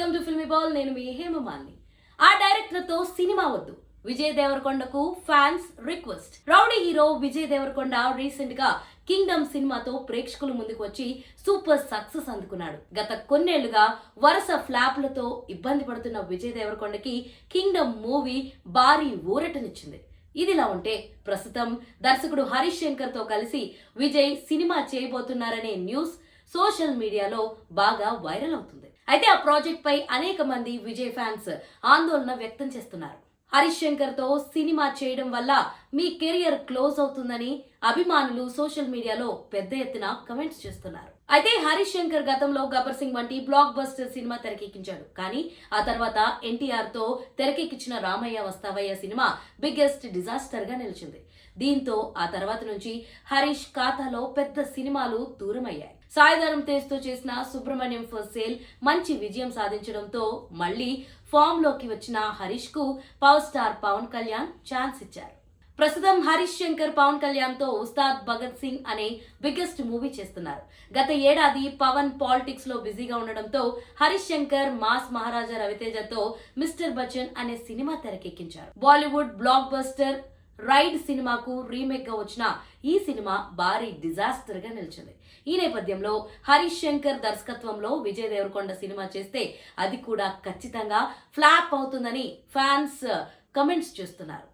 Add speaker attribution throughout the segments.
Speaker 1: Welcome to filmy ball. నేను మీ హేమమాలిని. ఆ డైరెక్టర్తో సినిమా వద్దు, విజయ్ దేవరకొండకు fans request. Rowdy hero Vijay Deverakonda recent గా కింగ్డమ్ సినిమాతో ప్రేక్షకుల ముందుకు వచ్చి సూపర్ సక్సెస్ అందుకున్నాడు. గత కొన్నేళ్లుగా వరుస ఫ్లాప్లతో ఇబ్బంది పడుతున్న విజయ్ దేవరకొండకి కింగ్డమ్ మూవీ భారీ ఊరటనిచ్చింది. ఇదిలా ఉంటే ప్రస్తుతం దర్శకుడు హరీష్ శంకర్ తో కలిసి విజయ్ సినిమా చేయబోతున్నారనే న్యూస్ సోషల్ మీడియాలో బాగా వైరల్ అవుతుంది. అయితే ఆ ప్రాజెక్ట్ పై అనేక మంది విజయ్ ఫ్యాన్స్ ఆందోళన వ్యక్తం చేస్తున్నారు. హరీష్ శంకర్ తో సినిమా చేయడం వల్ల మీ కెరియర్ క్లోజ్ అవుతుందని అభిమానులు సోషల్ మీడియాలో పెద్ద ఎత్తున కమెంట్స్ చేస్తున్నారు. అయితే హరీష్ శంకర్ గతంలో గబ్బర్ సింగ్ వంటి బ్లాక్ బస్టర్ సినిమా తెరకెక్కించాడు. కానీ ఆ తర్వాత ఎన్టీఆర్ తో తెరకెక్కించిన రామయ్య వస్తావయ్య సినిమా బిగ్గెస్ట్ డిజాస్టర్ గా నిలిచింది. దీంతో ఆ తర్వాత నుంచి హరీష్ ఖాతాలో పెద్ద సినిమాలు దూరమయ్యాయి. సాయిధరం తేజ్తో చేసిన సుబ్రహ్మణ్యం ఫర్ సేల్ మంచి విజయం సాధించడంతో మళ్లీ ఫామ్ లోకి వచ్చిన హరీష్ కు power star Pawan Kalyan chance ఇచ్చారు. ప్రస్తుతం హరీష్ శంకర్ పవన్ కళ్యాణ్ తో ఉస్తాద్ భగత్ సింగ్ అనే బిగ్గెస్ట్ మూవీ చేస్తున్నారు. గత ఏడాది పవన్ పాలిటిక్స్ లో బిజీగా ఉండడంతో హరీష్ శంకర్ మాస్ మహారాజా రవితేజతో మిస్టర్ బచ్చన్ అనే సినిమా తెరకెక్కించారు. బాలీవుడ్ బ్లాక్ బస్టర్ రైడ్ సినిమాకు రీమేక్ గా వచ్చిన ఈ సినిమా భారీ డిజాస్టర్ గా నిలిచింది. ఈ నేపథ్యంలో హరీష్ శంకర్ దర్శకత్వంలో విజయ్ దేవరకొండ సినిమా చేస్తే అది కూడా ఖచ్చితంగా ఫ్లాప్ అవుతుందని ఫ్యాన్స్ కమెంట్స్ చేస్తున్నారు.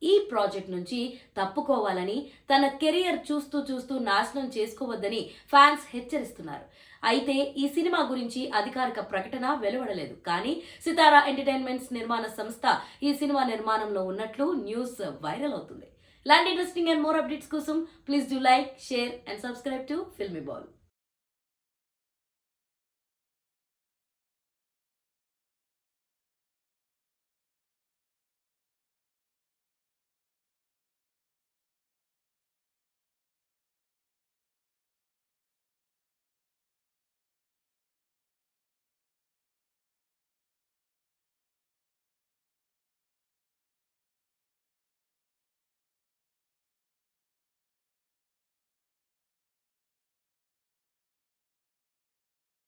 Speaker 1: ఈ ప్రాజెక్ట్ నుంచి తప్పుకోవాలని, తన కెరియర్ చూస్తూ నాశనం చేసుకోవద్దని ఫ్యాన్స్ హెచ్చరిస్తున్నారు. అయితే ఈ సినిమా గురించి అధికారిక ప్రకటన వెలువడలేదు. కానీ సితారా ఎంటర్టైన్మెంట్స్ నిర్మాణ సంస్థ ఈ సినిమా నిర్మాణంలో ఉన్నట్లు న్యూస్ వైరల్ అవుతుంది. ఇలాంటి ఇంట్రెస్టింగ్ అండ్ మోర్ అప్డేట్స్ కోసం please do like, share and subscribe to filmy ball.